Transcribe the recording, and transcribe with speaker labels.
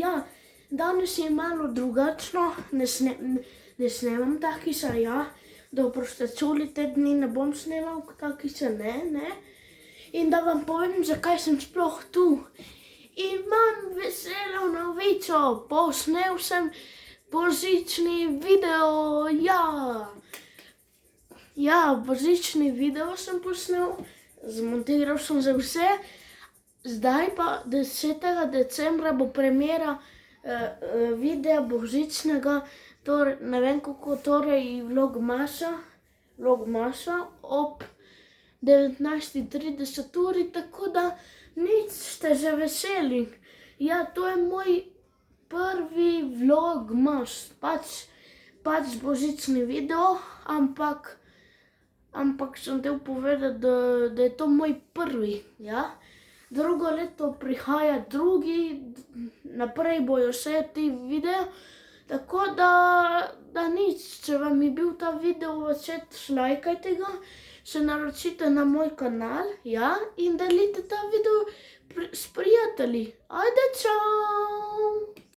Speaker 1: Ja, danes je malo drugačno, ne snemam takisa, ja. Dobro ste čuli, te dni ne bom snemal takisa, ne. In da vam povem, zakaj sem sploh tu. Imam veselo novico, posnel sem božični video, ja. Ja, božični video sem posnel, zmontiral sem za vse. Zdaj pa 10. decembra bo premiera videa božičnega, torej ne vem kako, torej vlogmasa ob 19:30 uri, tako da nič, ste že veseli. Ja, to je moj prvi vlogmas, pač božični video, ampak sem hotel povedati, da je to moj prvi, ja. Drugo leto prihaja drugi, naprej bojo vse ti videi, tako da nič, če vam je bil ta video všeč, lajkajte ga, se naročite na moj kanal, ja, in delite ta video s prijatelji. Ajde, čau!